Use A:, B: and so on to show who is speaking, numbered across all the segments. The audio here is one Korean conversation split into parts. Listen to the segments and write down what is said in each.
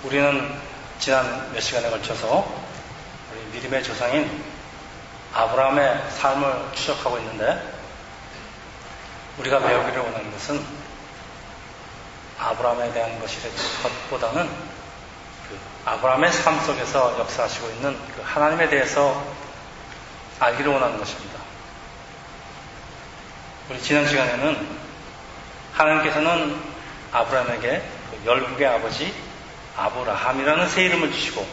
A: 우리는 지난 몇 시간에 걸쳐서 우리 믿음의 조상인 아브라함의 삶을 추적하고 있는데, 우리가 배우기를 원하는 것은 아브라함에 대한 것보다는 그 아브라함의 삶 속에서 역사하시고 있는 그 하나님에 대해서 알기를 원하는 것입니다. 우리 지난 시간에는 하나님께서는 아브라함에게 그 열국의 아버지 아브라함이라는 새 이름을 주시고,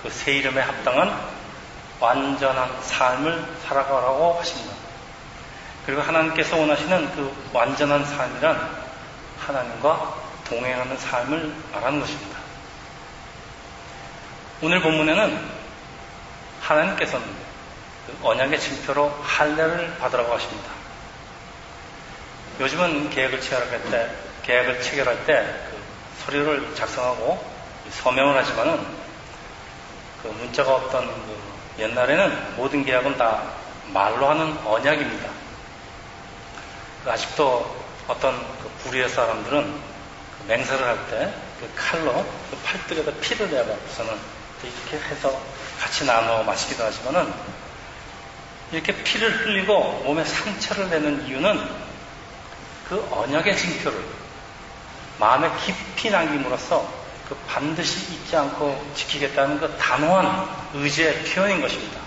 A: 그 새 이름에 합당한 완전한 삶을 살아가라고 하십니다. 그리고 하나님께서 원하시는 그 완전한 삶이란 하나님과 동행하는 삶을 말하는 것입니다. 오늘 본문에는 하나님께서는 그 언약의 징표로 할례를 받으라고 하십니다. 요즘은 계약을 체결할 때 그 서류를 작성하고 서명을 하지만은 그 문자가 없던 그 옛날에는 모든 계약은 다 말로 하는 언약입니다. 아직도 어떤 그 부류의 사람들은 그 맹세를 할 때 그 칼로 그 팔뚝에다 피를 내갖고서는 이렇게 해서 같이 나눠 마시기도 하지만은, 이렇게 피를 흘리고 몸에 상처를 내는 이유는 그 언약의 징표를 마음에 깊이 남김으로써 그 반드시 잊지 않고 지키겠다는 그 단호한 의지의 표현인 것입니다.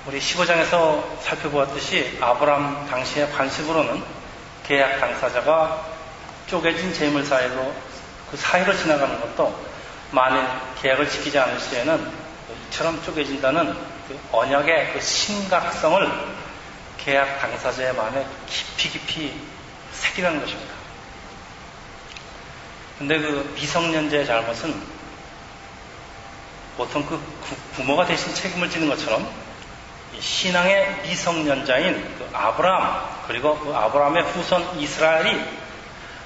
A: 우리 15장에서 살펴보았듯이 아브라함 당시의 관습으로는 계약 당사자가 쪼개진 재물 사이로 그 사이로 지나가는 것도 만일 계약을 지키지 않을 시에는 이처럼 쪼개진다는 그 언약의 그 심각성을 계약 당사자의 마음에 깊이 새기는 것입니다. 근데 그 미성년자의 잘못은 보통 그 부모가 대신 책임을 지는 것처럼 신앙의 미성년자인 그 아브라함, 그리고 그 아브라함의 후손 이스라엘이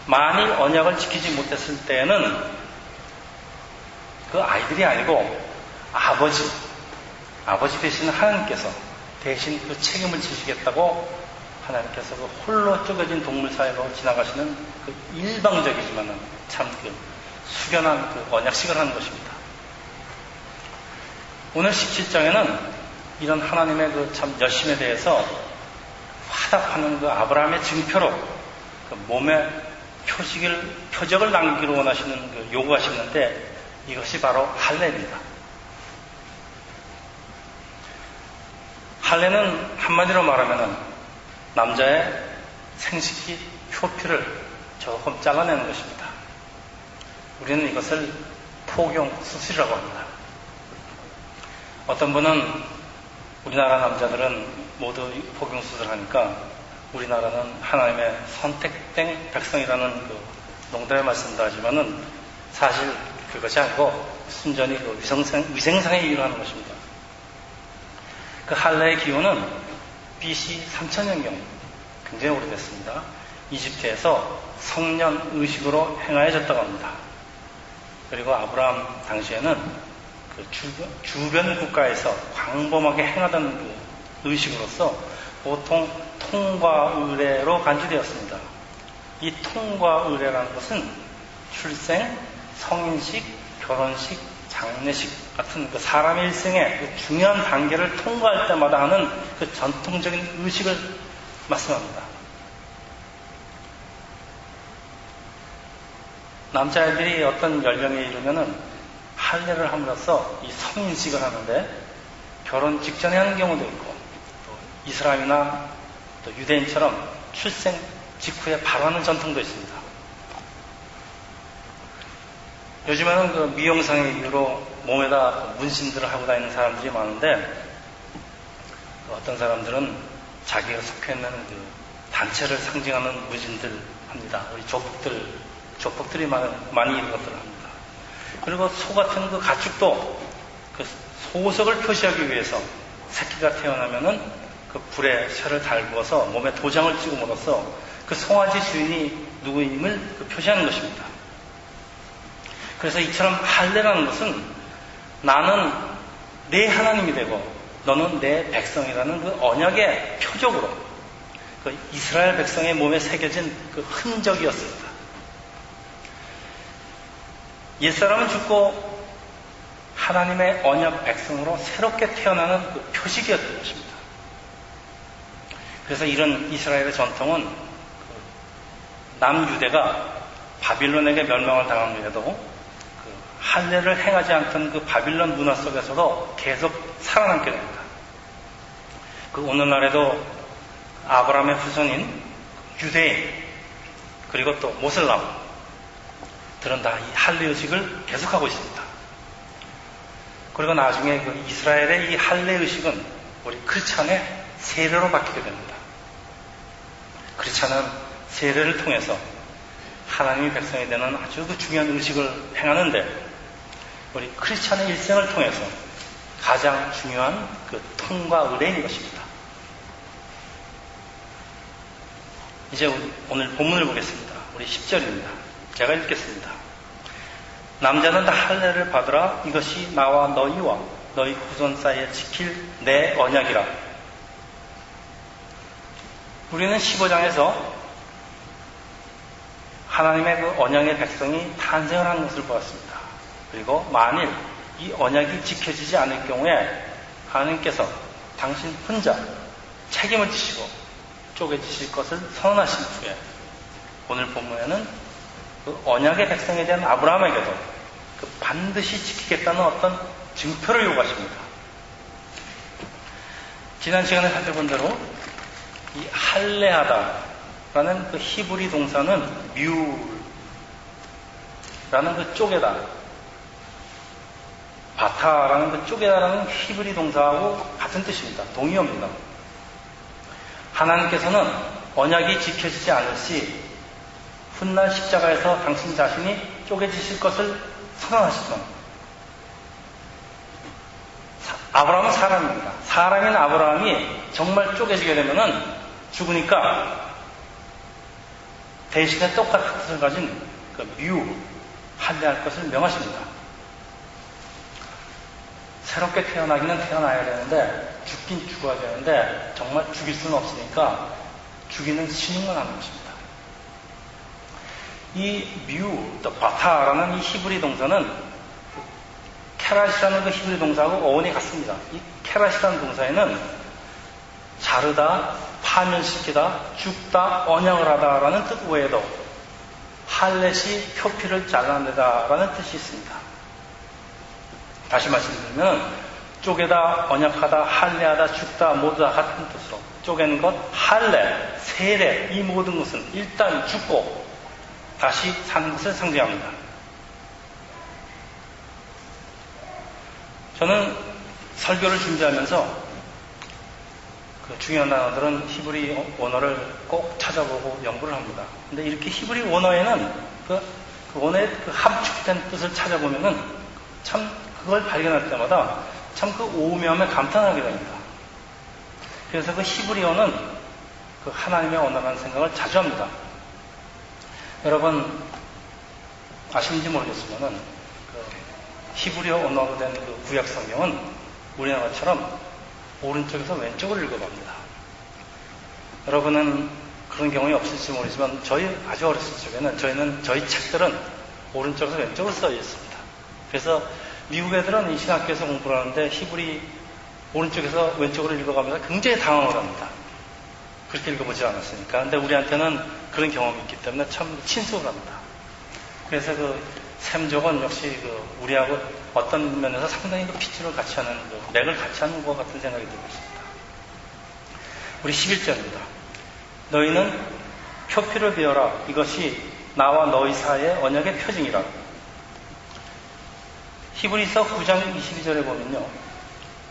A: 만일 언약을 지키지 못했을 때에는 그 아이들이 아니고 아버지 대신 하나님께서 대신 그 책임을 지시겠다고 하나님께서 그 홀로 쪼개진 동물 사이로 지나가시는 그 일방적이지만은 참 그 숙연한 그 언약식을 하는 것입니다. 오늘 17장에는 이런 하나님의 그 참 열심에 대해서 화답하는 그 아브라함의 증표로 그 몸에 표적을 남기기로 원하시는 그 요구하시는데, 이것이 바로 할례입니다. 할례는 한마디로 말하면은 남자의 생식기 표피를 조금 잘라내는 것입니다. 우리는 이것을 포경 수술이라고 합니다. 어떤 분은 우리나라 남자들은 모두 포경 수술을 하니까 우리나라는 하나님의 선택된 백성이라는 그 농담의 말씀도 하지만은 사실 그것이 아니고 순전히 그 위생상의 이유로 하는 것입니다. 그 할례의 기원은 BC 3000년경, 굉장히 오래됐습니다. 이집트에서 성년 의식으로 행하여졌다고 합니다. 그리고 아브라함 당시에는 그 주변 국가에서 광범하게 행하던 그 의식으로서 보통 통과 의례로 간주되었습니다. 이 통과 의례라는 것은 출생, 성인식, 결혼식, 장례식 같은 그 사람의 일생의 그 중요한 단계를 통과할 때마다 하는 그 전통적인 의식을 말씀합니다. 남자애들이 어떤 연령에 이르면은 할례를 함으로써 이 성인식을 하는데, 결혼 직전에 하는 경우도 있고, 또 이슬람이나 또 유대인처럼 출생 직후에 바로 하는 전통도 있습니다. 요즘에는 그 미용상의 이유로 몸에다 문신들을 하고 다니는 사람들이 많은데, 어떤 사람들은 자기가 속해 있는 그 단체를 상징하는 문신들 합니다. 우리 조폭들이 많이 이런 것들을 합니다. 그리고 소 같은 그 가축도 그 소속을 표시하기 위해서 새끼가 태어나면은 그 불에 쇠를 달구어서 몸에 도장을 찍음으로써 그 송아지 주인이 누구임을 그 표시하는 것입니다. 그래서 이처럼 할례라는 것은 나는 내 하나님이 되고 너는 내 백성이라는 그 언약의 표적으로 그 이스라엘 백성의 몸에 새겨진 그 흔적이었습니다. 옛사람은 죽고 하나님의 언약 백성으로 새롭게 태어나는 그 표식이었던 것입니다. 그래서 이런 이스라엘의 전통은 남유대가 바빌론에게 멸망을 당한 후에도 할례를 행하지 않던 그 바빌론 문화 속에서도 계속 살아남게 됩니다. 오늘날에도 아브라함의 후손인 유대인 그리고 또 모슬람들은 다 이 할례 의식을 계속하고 있습니다. 그리고 나중에 이스라엘의 이 할례 의식은 우리 크리스찬의 세례로 바뀌게 됩니다. 크리스찬은 세례를 통해서 하나님의 백성이 되는 아주 중요한 의식을 행하는데 우리 크리스찬의 일생을 통해서 가장 중요한 통과 의례인 것입니다. 이제 오늘 본문을 보겠습니다. 우리 10절입니다. 제가 읽겠습니다. 남자는 다 할례를 받으라. 이것이 나와 너희와 너희 후손 사이에 지킬 내 언약이라. 우리는 15장에서 하나님의 그 언약의 백성이 탄생을 한 것을 보았습니다. 그리고 만일 이 언약이 지켜지지 않을 경우에 하나님께서 당신 혼자 책임을 지시고 쪼개지실 것을 선언하신 후에 오늘 본문에는 그 언약의 백성에 대한 아브라함에게도 반드시 지키겠다는 어떤 증표를 요구하십니다. 지난 시간에 살펴본 대로 이 할례하다라는 그 히브리 동사는 뮤라는 그 쪼개다, 바타라는 그 쪼개다라는 히브리 동사하고 같은 뜻입니다. 동의어입니다. 하나님께서는 언약이 지켜지지 않을 시 훗날 십자가에서 당신 자신이 쪼개지실 것을 선언하시던 아브라함은 사람입니다. 사람인 아브라함이 정말 쪼개지게 되면은 죽으니까 대신에 똑같은 뜻을 가진 할례할 것을 명하십니다. 새롭게 태어나기는 태어나야 되는데 죽긴 죽어야 되는데 정말 죽일 수는 없으니까 죽이는 신용을 하는 것입니다. 이 또 바타라는 이 히브리 동사는 케라시라는 그 히브리 동사하고 어원이 같습니다. 이 케라시라는 동사에는 자르다, 파면시키다, 죽다, 언약을 하다라는 뜻 외에도 할렛이 표피를 잘라내다라는 뜻이 있습니다. 다시 말씀드리면 쪼개다, 언약하다, 할례하다, 죽다 모두 다 같은 뜻으로 쪼개는 것, 할례, 세례 이 모든 것은 일단 죽고 다시 사는 것을 상징합니다. 저는 설교를 준비하면서 그 중요한 단어들은 히브리 원어를 꼭 찾아보고 연구를 합니다. 근데 이렇게 히브리 원어에는 그 원어의 그 함축된 뜻을 찾아보면은 참 그걸 발견할 때마다 참 그 오묘함에 감탄하게 됩니다. 그래서 그 히브리어는 그 하나님의 언어라는 생각을 자주 합니다. 여러분 아시는지 모르겠지만은 그 히브리어 언어로 된 그 구약 성경은 우리나라처럼 오른쪽에서 왼쪽으로 읽어갑니다. 여러분은 그런 경험이 없을지 모르지만 저희 아주 어렸을 적에는 저희 책들은 오른쪽에서 왼쪽으로 써 있습니다. 그래서 미국 애들은 이 신학교에서 공부를 하는데 히브리 오른쪽에서 왼쪽으로 읽어가면서 굉장히 당황을 합니다. 그렇게 읽어보지 않았으니까. 근데 우리한테는 그런 경험이 있기 때문에 참 친숙을 합니다. 그래서 그 샘족은 역시 그 우리하고 어떤 면에서 상당히 그 피치를 같이 하는, 맥을 같이 하는 것 같은 생각이 들고 있습니다. 우리 11절입니다. 너희는 표피를 베어라. 이것이 나와 너희 사이의 언약의 표징이라. 히브리서 9장 22절에 보면요.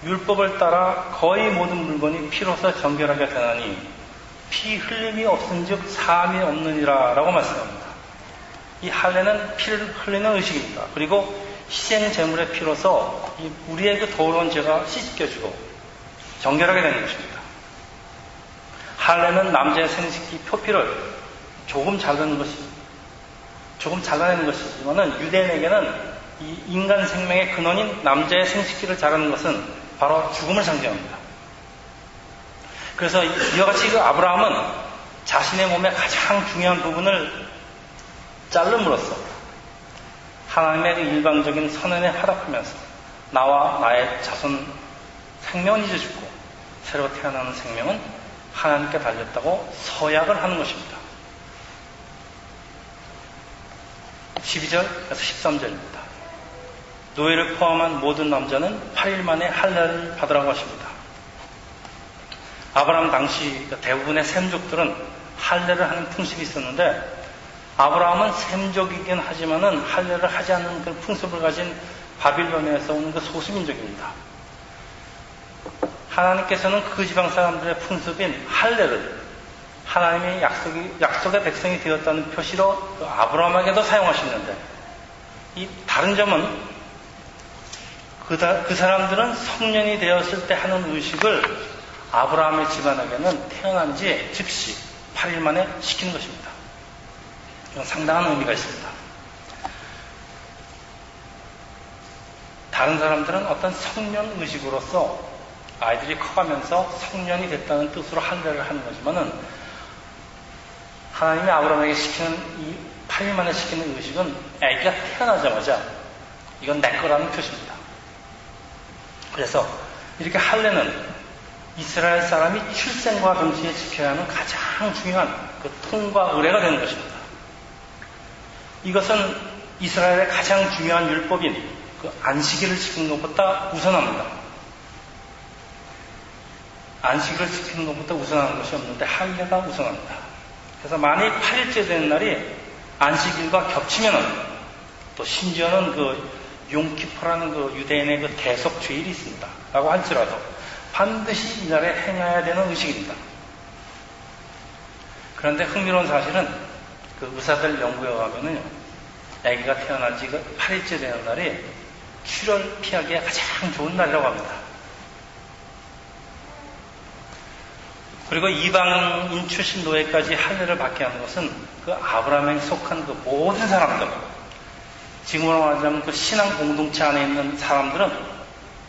A: 율법을 따라 거의 모든 물건이 피로서 정결하게 되나니 피 흘림이 없은즉 사함이 없느니라 라고 말씀합니다. 이 할례는 피를 흘리는 의식입니다. 그리고 희생 제물의 피로서 우리의 그 더러운 죄가 씻겨지고 정결하게 되는 것입니다. 할례는 남자의 생식기 표피를 조금 잘라내는 것이지만은 유대인에게는 이 인간 생명의 근원인 남자의 생식기를 자르는 것은 바로 죽음을 상징합니다. 그래서 이와 같이 그 아브라함은 자신의 몸의 가장 중요한 부분을 자름으로써 하나님의 그 일방적인 선언에 화답하면서 나와 나의 자손 생명은 이제 죽고 새로 태어나는 생명은 하나님께 달렸다고 서약을 하는 것입니다. 12절에서 13절입니다. 노예를 포함한 모든 남자는 8일 만에 할례를 받으라고 하십니다. 아브라함 당시 대부분의 셈족들은 할례를 하는 풍습이 있었는데 아브라함은 셈족이긴 하지만은 할례를 하지 않는 그 풍습을 가진 바빌론에서 온 그 소수민족입니다. 하나님께서는 그 지방 사람들의 풍습인 할례를 하나님의 약속의 백성이 되었다는 표시로 그 아브라함에게도 사용하시는데 이 다른 점은 그 사람들은 성년이 되었을 때 하는 의식을 아브라함의 집안에게는 태어난 지 즉시 8일 만에 시키는 것입니다. 이건 상당한 의미가 있습니다. 다른 사람들은 어떤 성년 의식으로서 아이들이 커가면서 성년이 됐다는 뜻으로 할례를 하는 거지만은 하나님이 아브라함에게 시키는 이 8일 만에 시키는 의식은 아기가 태어나자마자 이건 내 거라는 표시입니다. 그래서 이렇게 할례는 이스라엘 사람이 출생과 동시에 지켜야 하는 가장 중요한 그 통과 의례가 되는 것입니다. 이것은 이스라엘의 가장 중요한 율법인 그 안식일을 지키는 것보다 우선합니다. 안식일을 지키는 것보다 우선하는 것이 없는데 할례가 우선합니다. 그래서 만일 8일째 되는 날이 안식일과 겹치면은 또 심지어는 그 용키포라는 그 유대인의 그 대속 주일이 있습니다. 라고 할지라도 반드시 이날에 행해야 되는 의식입니다. 그런데 흥미로운 사실은 그 의사들 연구에 가면은요, 아기가 태어난 지 8일째 되는 날이 출혈 피하기에 가장 좋은 날이라고 합니다. 그리고 이방인 출신 노예까지 할례를 받게 하는 것은 그 아브라함에 속한 그 모든 사람들, 지금으로 말하자면 그 신앙 공동체 안에 있는 사람들은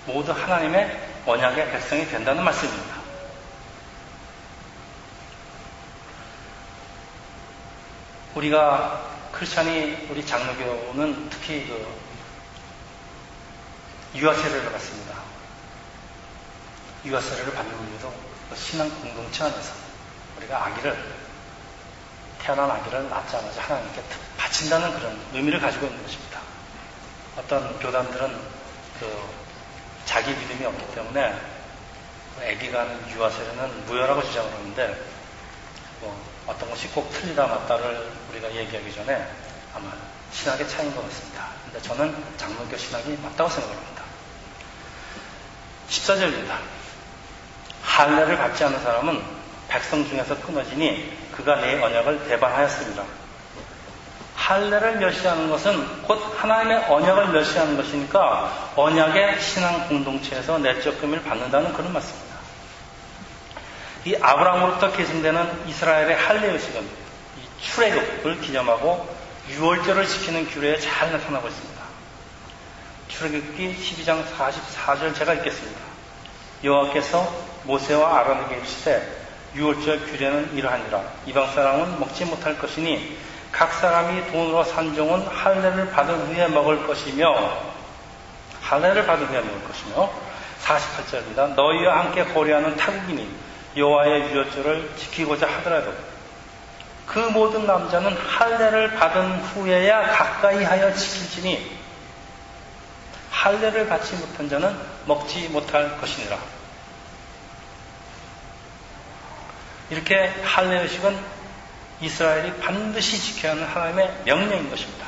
A: 모두 하나님의 언약의 백성이 된다는 말씀입니다. 우리가 크리스찬이 우리 장로교는 특히 그 유아세례를 받습니다. 유아세례를 받는 이유도 그 신앙 공동체 안에서 우리가 태어난 아기를 낳자마자 하나님께 바친다는 그런 의미를 가지고 있는 것입니다. 어떤 교단들은 자기 믿음이 없기 때문에 아기가 하는 유아세례는 무효라고 주장을 하는데 어떤 것이 꼭 틀리다 맞다를 우리가 얘기하기 전에 아마 신학의 차이인 것 같습니다. 근데 저는 장로교 신학이 맞다고 생각합니다. 14절입니다. 할례를 받지 않은 사람은 백성 중에서 끊어지니 그가 내 언약을 배반하였습니다. 할례를 멸시하는 것은 곧 하나님의 언약을 멸시하는 것이니까 언약의 신앙 공동체에서 내적 금을 받는다는 그런 말씀입니다. 이 아브라함으로부터 계승되는 이스라엘의 할례 의식은 이 출애굽을 기념하고 유월절을 지키는 규례에 잘 나타나고 있습니다. 출애굽기 12장 44절 제가 읽겠습니다. 여호와께서 모세와 아론에게 이르시되 유월절 규례는 이러하니라. 이방 사람은 먹지 못할 것이니 각 사람이 돈으로 산 종은 할례를 받은 후에 먹을 것이며 48절입니다. 너희와 함께 거래하는 타국이니 여호와의 유월절을 지키고자 하더라도 그 모든 남자는 할례를 받은 후에야 가까이 하여 지킬지니 할례를 받지 못한 자는 먹지 못할 것이니라. 이렇게 할례 의식은 이스라엘이 반드시 지켜야 하는 하나님의 명령인 것입니다.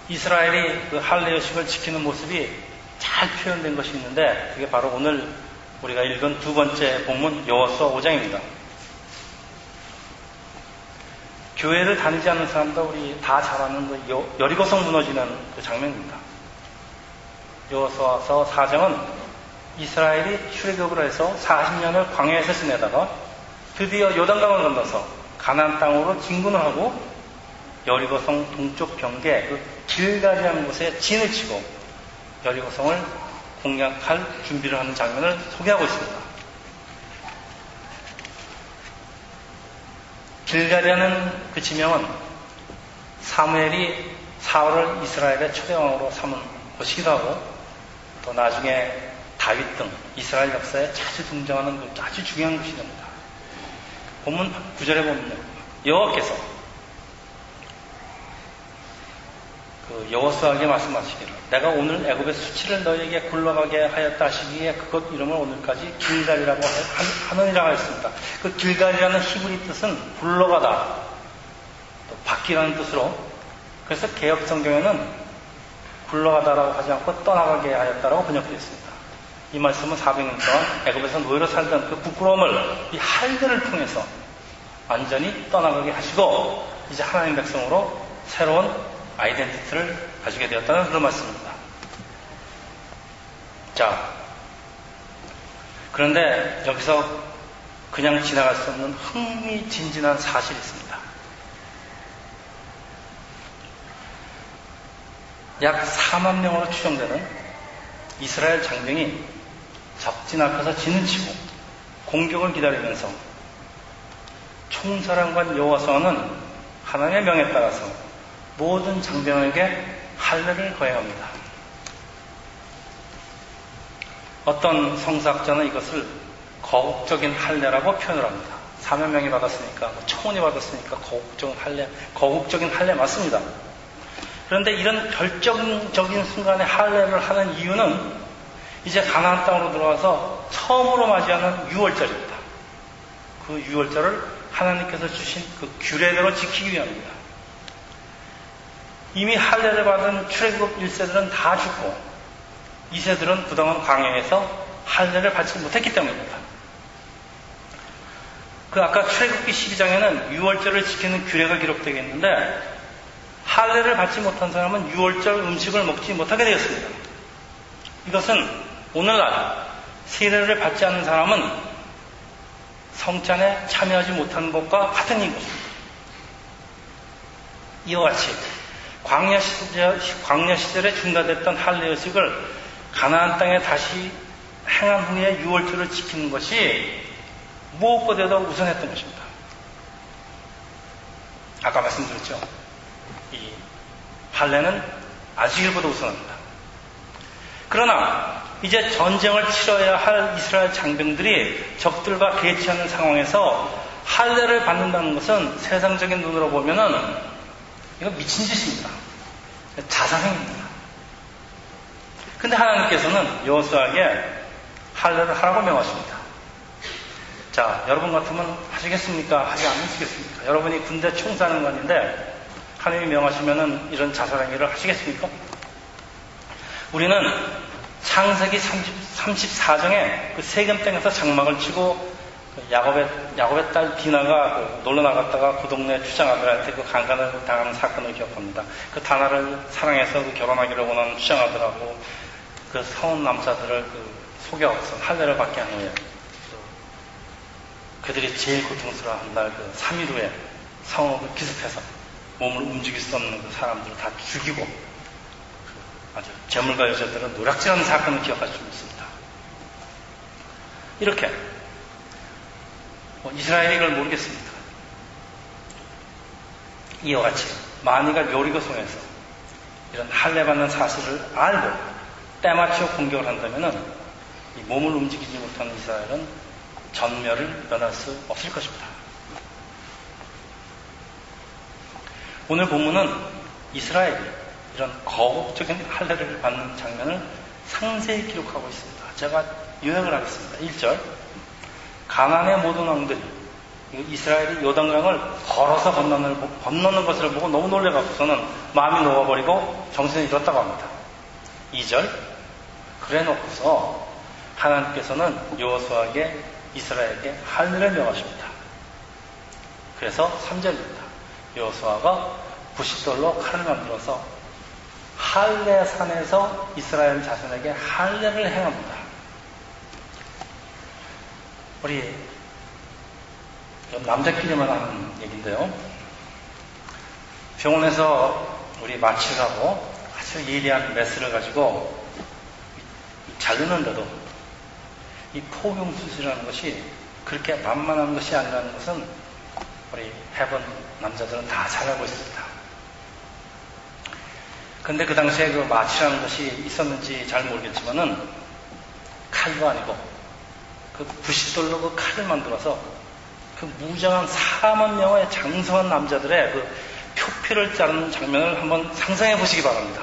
A: 이스라엘이 그 할례 의식을 지키는 모습이 잘 표현된 것이 있는데 그게 바로 오늘 우리가 읽은 두 번째 본문 여호수아 5장입니다. 교회를 다니지 않는 사람도 우리 다 잘 아는 그 여리고성 무너지는 그 장면입니다. 여호수아서 4장은 이스라엘이 출애굽을 해서 40년을 광야에서 지내다가 드디어 요단강을 건너서 가나안 땅으로 진군을 하고 여리고성 동쪽 경계 그 길가리한 곳에 진을 치고 여리고성을 공략할 준비를 하는 장면을 소개하고 있습니다. 길가리하는 그 지명은 사무엘이 사울을 이스라엘의 초대왕으로 삼은 것이기도 하고 또 나중에 다윗 등 이스라엘 역사에 자주 등장하는 아주 중요한 것이 됩니다. 본문 9절에 보면요. 여호와께서 여호수아에게 말씀하시기를 내가 오늘 애굽의 수치를 너희에게 굴러가게 하였다 하시기에 그것 이름을 오늘까지 길갈이라고 하느니라 하였습니다. 그 길갈이라는 히브리 뜻은 굴러가다, 또 바뀌라는 뜻으로, 그래서 개역 성경에는 굴러가다라고 하지 않고 떠나가게 하였다라고 번역되어 있습니다. 이 말씀은 400년 동안 애굽에서 노예로 살던 그 부끄러움을 이 할례를 통해서 완전히 떠나가게 하시고 이제 하나님 백성으로 새로운 아이덴티티를 가지게 되었다는 그런 말씀입니다. 자, 그런데 여기서 그냥 지나갈 수 없는 흥미진진한 사실이 있습니다. 약 4만 명으로 추정되는 이스라엘 장병이 적진 앞에서 진을 치고 공격을 기다리면서 총사령관 여호수아는 하나님의 명에 따라서 모든 장병에게 할례를 거행합니다. 어떤 성사학자는 이것을 거국적인 할례라고 표현을 합니다. 4만 명이 받았으니까, 청원이 받았으니까 거국적인 할례 맞습니다. 그런데 이런 결정적인 순간에 할례를 하는 이유는 이제 가나안 땅으로 들어와서 처음으로 맞이하는 유월절입니다. 그 유월절을 하나님께서 주신 그 규례대로 지키기 위함입니다. 이미 할례를 받은 출애굽 1세들은 다 죽고 2세들은 그동안 광야에서 할례를 받지 못했기 때문입니다. 그 아까 출애굽기 12장에는 유월절을 지키는 규례가 기록되어 있는데 할례를 받지 못한 사람은 유월절 음식을 먹지 못하게 되었습니다. 이것은 오늘날 세례를 받지 않는 사람은 성찬에 참여하지 못하는 것과 같은 것입니다. 이와 같이 광야 시절에 중단됐던 할례 의식을 가나안 땅에 다시 행한 후에 유월절을 지키는 것이 무엇보다도 우선했던 것입니다. 아까 말씀드렸죠. 이 할례는 아직일보다 우선합니다. 그러나 이제 전쟁을 치러야 할 이스라엘 장병들이 적들과 대치하는 상황에서 할례를 받는다는 것은 세상적인 눈으로 보면은 이거 미친 짓입니다. 자살행위입니다. 근데 하나님께서는 여호수아에게 할례를 하라고 명하십니다. 자, 여러분 같으면 하시겠습니까? 하지 않으시겠습니까? 여러분이 군대 총사령관인데 하나님이 명하시면은 이런 자살행위를 하시겠습니까? 우리는 창세기 34장에 그 세겜땅에서 장막을 치고 야곱의 딸 디나가 놀러 나갔다가 그 동네 추장아들한테 그 강간을 당하는 사건을 기억합니다. 그 다나를 사랑해서 그 결혼하기를 원하는 추장아들하고 그 서운 남자들을 속여서 할례를 받게 한 후에 그들이 제일 고통스러워한 날 그 3일 후에 성읍을 기습해서 몸을 움직일 수 없는 그 사람들을 다 죽이고 아주 재물과 여자들은 노략질하는 사건을 기억할 수 있습니다. 이렇게 이스라엘이 이걸 모르겠습니다. 이와 같이 만이가 요리고성에서 이런 할례 받는 사실을 알고 때맞춰 공격을 한다면은 이 몸을 움직이지 못하는 이스라엘은 전멸을 면할 수 없을 것입니다. 오늘 본문은 이스라엘이 이런 거국적인 할례를 받는 장면을 상세히 기록하고 있습니다. 제가 요약을 하겠습니다. 1절 가나안의 모든 왕들이 이스라엘이 요단강을 걸어서 건너는 것을 보고 너무 놀래갖고서는 마음이 녹아버리고 정신을 잃었다고 합니다. 2절 그래 놓고서 하나님께서는 여호수아에게 이스라엘에게 할례를 명하십니다. 그래서 3절입니다. 여호수아가 부싯돌로 칼을 만들어서 할례산에서 이스라엘 자손에게 할례를 행합니다. 우리 남자끼리만 하는 얘기인데요. 병원에서 우리 마취를 하고 아주 예리한 메스를 가지고 자르는데도 이 포경 수술이라는 것이 그렇게 만만한 것이 아니라는 것은 우리 해본 남자들은 다 잘 알고 있습니다. 근데 그 당시에 그 마취라는 것이 있었는지 잘 모르겠지만은 칼도 아니고 그 부싯돌로 그 칼을 만들어서 그 무장한 4만 명의 장성한 남자들의 그 표피를 자르는 장면을 한번 상상해 보시기 바랍니다.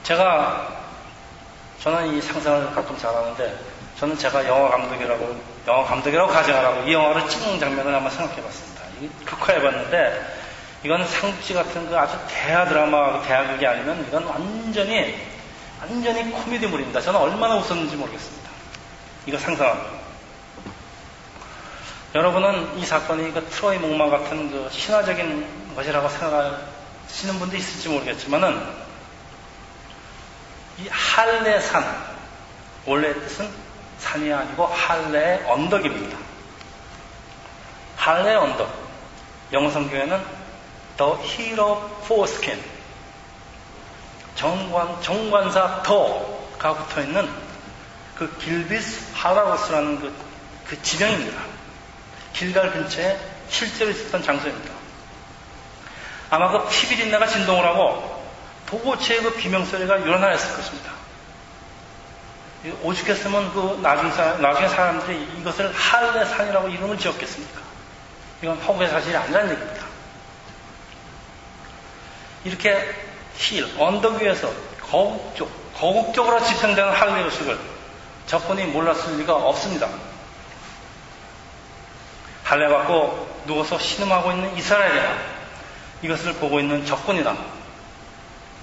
A: 저는 이 상상을 가끔 잘하는데, 저는 제가 영화 감독이라고 가정하라고 이 영화를 찍는 장면을 한번 생각해 봤습니다. 극화해 봤는데, 이건 상지 같은 그 아주 대하 드라마, 대하극이 아니면 이건 완전히 코미디물입니다. 저는 얼마나 웃었는지 모르겠습니다. 이거 상상합니다. 여러분은 이 사건이 그 트로이 목마 같은 그 신화적인 것이라고 생각하시는 분도 있을지 모르겠지만은, 이 할례산, 원래 뜻은 산이 아니고 할례의 언덕입니다. 할례의 언덕. 영어 성경에는 The Hill of Foreskin, 정관사 더가 붙어 있는 그 길비스 할라우스라는 그 지명입니다. 길갈 근처에 실제로 있었던 장소입니다. 아마 그 피비린내가 진동을 하고 도고체의 그 비명소리가 유난하였을 것입니다. 오죽했으면 그 나중에 사람들이 이것을 할례산이라고 이름을 지었겠습니까? 이건 허구의 사실이 아니라는 얘기입니다. 이렇게 언덕 위에서 거국적으로 집행되는 할례 의식을 적군이 몰랐을 리가 없습니다. 할례 받고 누워서 신음하고 있는 이스라엘이나 이것을 보고 있는 적군이나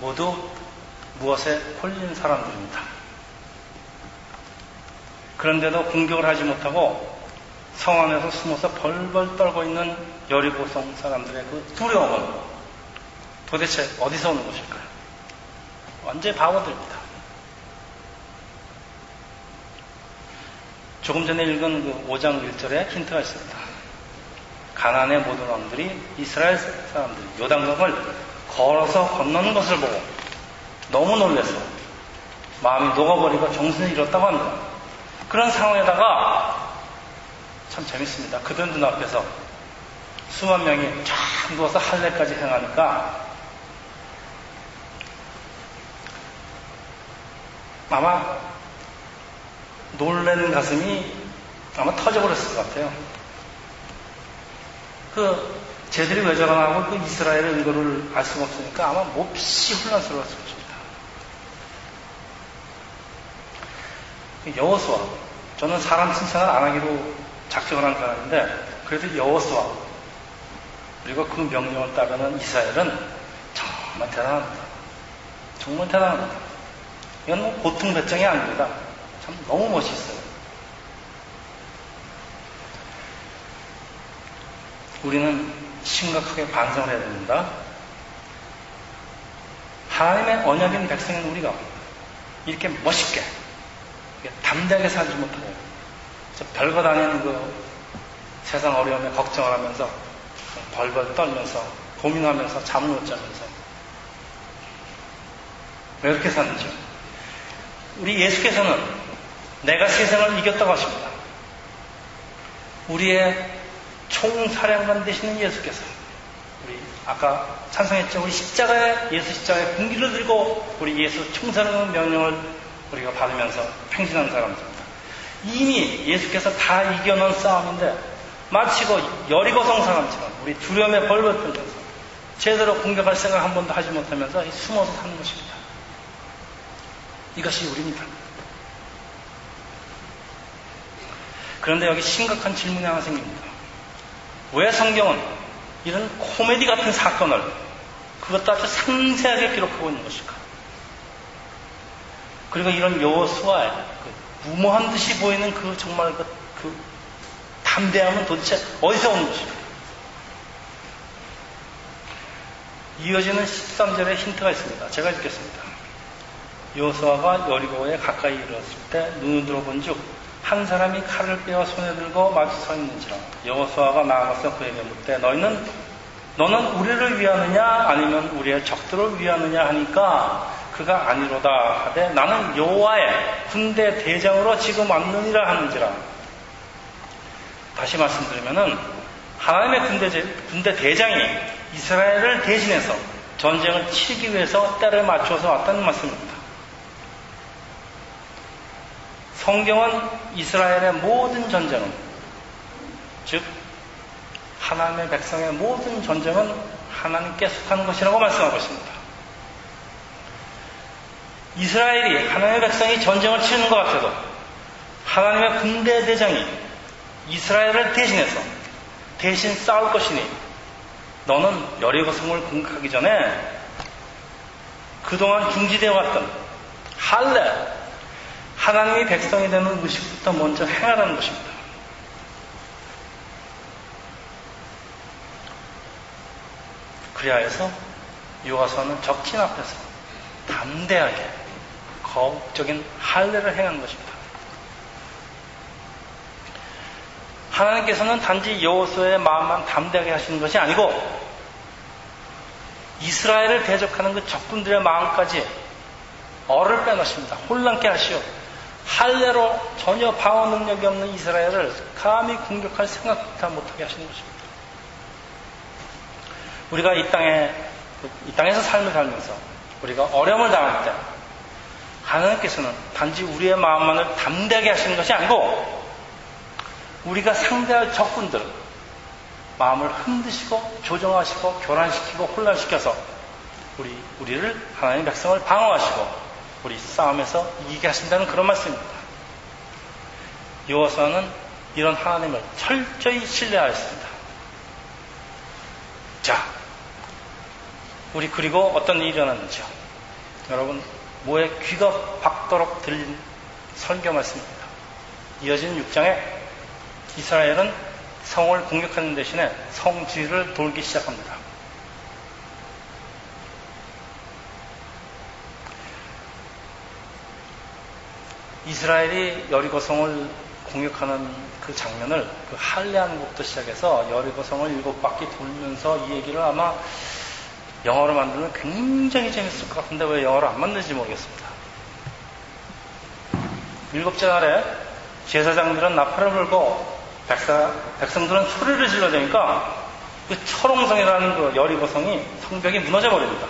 A: 모두 무엇에 홀린 사람들입니다. 그런데도 공격을 하지 못하고 성 안에서 숨어서 벌벌 떨고 있는 여리고성 사람들의 그 두려움은 도대체 어디서 오는 것일까요? 완전히 바보들입니다. 조금 전에 읽은 그 5장 1절에 힌트가 있습니다. 가나안의 모든 왕들이 이스라엘 사람들이 요단강을 걸어서 건너는 것을 보고 너무 놀라서 마음이 녹아버리고 정신을 잃었다고 합니다. 그런 상황에다가 참 재밌습니다. 그들 눈앞에서 수만 명이 쫙 누워서 할례까지 행하니까 아마 놀란 가슴이 아마 터져버렸을 것 같아요. 쟤들이 왜 저러나고 그 이스라엘의 의도를 알 수가 없으니까 아마 몹시 혼란스러웠을 것입니다. 여호수아, 저는 사람 칭찬을 안 하기로 작정을 한 사람인데, 그래도 여호수아 그리고 그 명령을 따르는 이스라엘은 정말 대단합니다. 정말 대단합니다. 이건 뭐 보통 배짱이 아닙니다. 참 너무 멋있어요. 우리는 심각하게 반성을 해야 됩니다. 하나님의 언약인 백성인 우리가 이렇게 멋있게 담대하게 살지 못하고 별것 아닌 그 세상 어려움에 걱정을 하면서 벌벌 떨면서 고민하면서 잠을 못 자면서 왜 이렇게 사는지, 우리 예수께서는 내가 세상을 이겼다고 하십니다. 우리의 총사령관 되시는 예수께서, 우리 아까 찬송했죠. 우리 예수 십자가의 군기를 들고 우리 예수 총사령관 명령을 우리가 받으면서 행진한 사람들입니다. 이미 예수께서 다 이겨놓은 싸움인데 마치 그 여리고성 사람처럼 우리 두려움에 벌벌 떨면서 제대로 공격할 생각 한 번도 하지 못하면서 숨어서 사는 것입니다. 이것이 우리입니다. 그런데 여기 심각한 질문이 하나 생깁니다. 왜 성경은 이런 코미디 같은 사건을 그것도 아주 상세하게 기록하고 있는 것일까? 그리고 이런 여호수아의 무모한 듯이 보이는 정말 그 담대함은 도대체 어디서 오는 것일까? 이어지는 13절에 힌트가 있습니다. 제가 읽겠습니다. 여호수아가 여리고에 가까이 이르렀을 때 눈을 들어본 즉 한 사람이 칼을 빼어 손에 들고 마주 서 있는지라. 여호수아가 나아가서 그에게 묻되 너는 우리를 위하느냐 아니면 우리의 적들을 위하느냐 하니까 그가 아니로다 하되 나는 여호와의 군대 대장으로 지금 왔느니라 하는지라. 다시 말씀드리면은 하나님의 군대 대장이 이스라엘을 대신해서 전쟁을 치르기 위해서 때를 맞춰서 왔다는 말씀입니다. 성경은 이스라엘의 모든 전쟁은, 즉 하나님의 백성의 모든 전쟁은 하나님께 속하는 것이라고 말씀하고 있습니다. 이스라엘이, 하나님의 백성이 전쟁을 치르는 것 같아도 하나님의 군대 대장이 이스라엘을 대신해서 대신 싸울 것이니 너는 여리고성을 공격하기 전에 그동안 중지되어 왔던 할례, 하나님이 백성이 되는 의식부터 먼저 행하라는 것입니다. 그리하여서 여호와서는 적진 앞에서 담대하게 거국적인 할례를 행한 것입니다. 하나님께서는 단지 여호수아의 마음만 담대하게 하시는 것이 아니고 이스라엘을 대적하는 그 적군들의 마음까지 얼을 빼놓으십니다. 혼란케 하시오. 할례로 전혀 방어 능력이 없는 이스라엘을 감히 공격할 생각부터 못하게 하시는 것입니다. 우리가 이 땅에서 삶을 살면서 우리가 어려움을 당할 때 하나님께서는 단지 우리의 마음만을 담대하게 하시는 것이 아니고 우리가 상대할 적군들 마음을 흔드시고 조정하시고 교란시키고 혼란시켜서 우리를 하나님의 백성을 방어하시고 우리 싸움에서 이기게 하신다는 그런 말씀입니다. 여호수아는 이런 하나님을 철저히 신뢰하였습니다. 자, 우리 그리고 어떤 일이 일어났는지요. 여러분, 모에 귀가 박도록 들린 설교 말씀입니다. 이어지는 6장에 이스라엘은 성을 공격하는 대신에 성 주위를 돌기 시작합니다. 이스라엘이 여리고성을 공격하는 그 장면을 그 할례하는 것부터 시작해서 여리고성을 7바퀴 돌면서 이 얘기를 아마 영어로 만들면 굉장히 재밌을 것 같은데 왜 영어로 안 만드는지 모르겠습니다. 7째 날에 제사장들은 나팔을 불고 백성들은 소리를 질러대니까 그 철옹성이라는 그 여리고성이 성벽이 무너져 버립니다.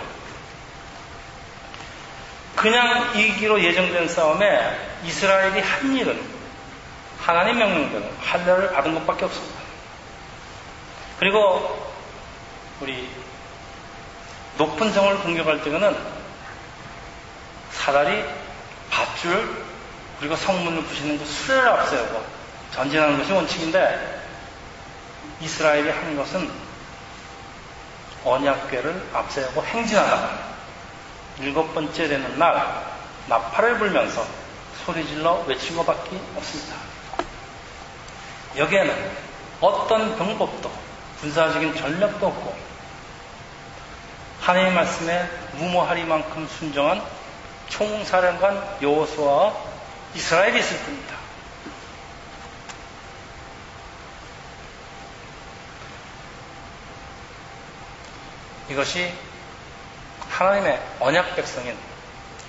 A: 그냥 이기로 예정된 싸움에 이스라엘이 한 일은 하나님 명령대로 할례를 받은 것밖에 없습니다. 그리고 우리 높은 성을 공격할 때는 사다리, 밧줄, 그리고 성문을 부시는 그 수레를 앞세우고 전진하는 것이 원칙인데 이스라엘이 한 것은 언약궤를 앞세우고 행진하다가 7번째 되는 날 나팔을 불면서 소리질러 외친 것밖에 없습니다. 여기에는 어떤 병법도 군사적인 전략도 없고 하나님의 말씀에 무모하리만큼 순종한 총사령관 여호수아와 이스라엘이 있을 겁니다. 이것이 하나님의 언약 백성인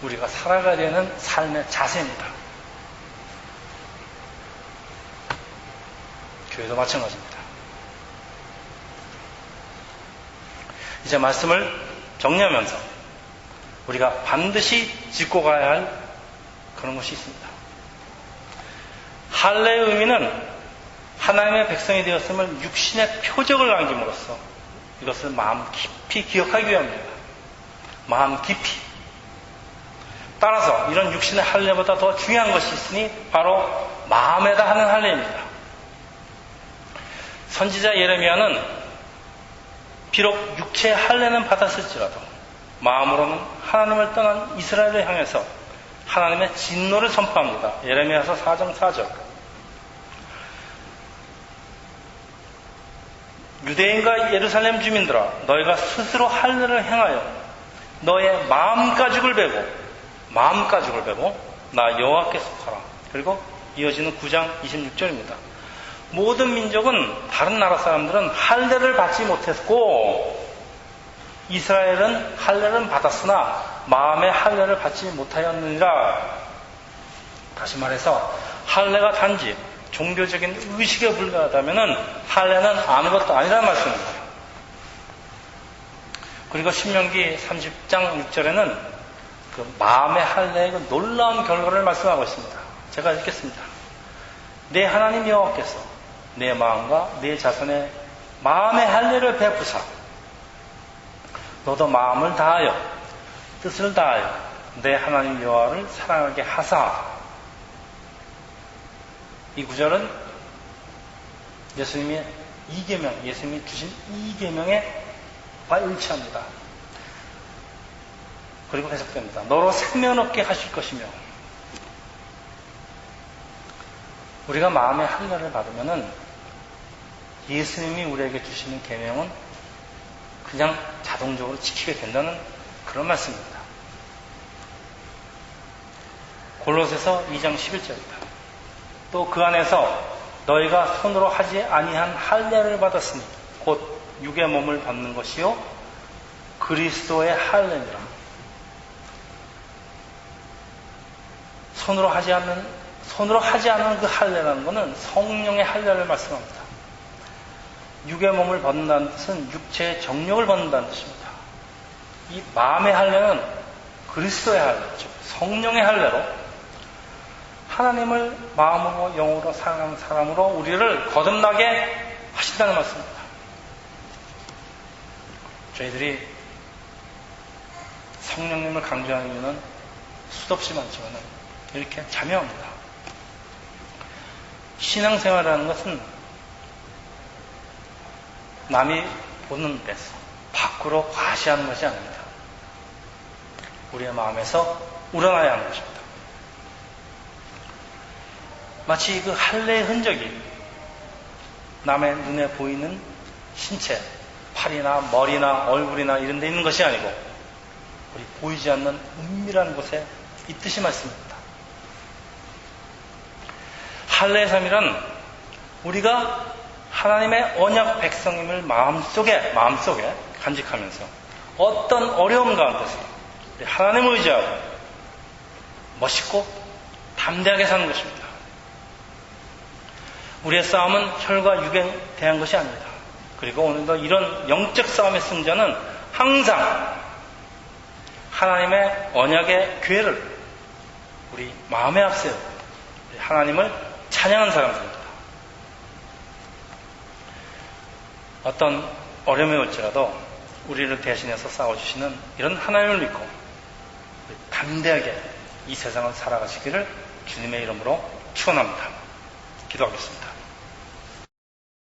A: 우리가 살아가야 되는 삶의 자세입니다. 교회도 마찬가지입니다. 이제 말씀을 정리하면서 우리가 반드시 짚고 가야 할 그런 것이 있습니다. 할례의 의미는 하나님의 백성이 되었음을 육신의 표적을 남김으로써 이것을 마음 깊이 기억하기 위함입니다. 마음 깊이. 따라서 이런 육신의 할례보다 더 중요한 것이 있으니 바로 마음에다 하는 할례입니다. 선지자 예레미야는 비록 육체의 할례는 받았을지라도 마음으로는 하나님을 떠난 이스라엘을 향해서 하나님의 진노를 선포합니다. 예레미야서 4장 4절. 유대인과 예루살렘 주민들아, 너희가 스스로 할례를 행하여 너의 마음가죽을 베고 나 여호와께 속하라. 그리고 이어지는 9장 26절입니다. 모든 민족은, 다른 나라 사람들은 할례를 받지 못했고 이스라엘은 할례를 받았으나 마음의 할례를 받지 못하였느니라. 다시 말해서 할례가 단지 종교적인 의식에 불과하다면 할례는 아무것도 아니라는 말씀입니다. 그리고 신명기 30장 6절에는 그 마음의 할례의 그 놀라운 결과를 말씀하고 있습니다. 제가 읽겠습니다. 내 하나님 여호와께서 내 마음과 내 자손의 마음의 할례를 베푸사 너도 마음을 다하여 뜻을 다하여 내 하나님 여호와를 사랑하게 하사. 이 구절은 예수님의 이계명, 예수님이 주신 이계명에 일치합니다. 그리고 해석됩니다. 너로 생명 없게 하실 것이며. 우리가 마음의 할례를 받으면은 예수님이 우리에게 주시는 계명은 그냥 자동적으로 지키게 된다는 그런 말씀입니다. 골로새서 2장 11절입니다. 또 그 안에서 너희가 손으로 하지 아니한 할례를 받았으니 곧 육의 몸을 받는 것이요 그리스도의 할례니라. 손으로 하지 않는 그 할례라는 것은 성령의 할례를 말씀합니다. 육의 몸을 받는다는 뜻은 육체의 정욕을 받는다는 뜻입니다. 이 마음의 할례는 그리스도의 할례죠. 성령의 할례로 하나님을 마음으로 영으로 사랑하는 사람으로 우리를 거듭나게 하신다는 말씀입니다. 저희들이 성령님을 강조하는 이유는 수도 없이 많지만 이렇게 자명합니다. 신앙생활이라는 것은 남이 보는 데서 밖으로 과시하는 것이 아닙니다. 우리의 마음에서 우러나야 하는 것입니다. 마치 그 할례의 흔적이 남의 눈에 보이는 신체, 팔이나 머리나 얼굴이나 이런 데 있는 것이 아니고 우리 보이지 않는 은밀한 곳에 있듯이 말씀입니다. 할례의 삶이란 우리가 하나님의 언약 백성임을 마음속에 간직하면서 어떤 어려움 가운데서 하나님을 의지하고 멋있고 담대하게 사는 것입니다. 우리의 싸움은 혈과 육에 대한 것이 아닙니다. 그리고 오늘도 이런 영적 싸움의 승자는 항상 하나님의 언약의 궤를 우리 마음에 앞세워 하나님을 찬양한 사람들입니다. 어떤 어려움이 올지라도 우리를 대신해서 싸워주시는 이런 하나님을 믿고 담대하게 이 세상을 살아가시기를 주님의 이름으로 축원합니다. 기도하겠습니다.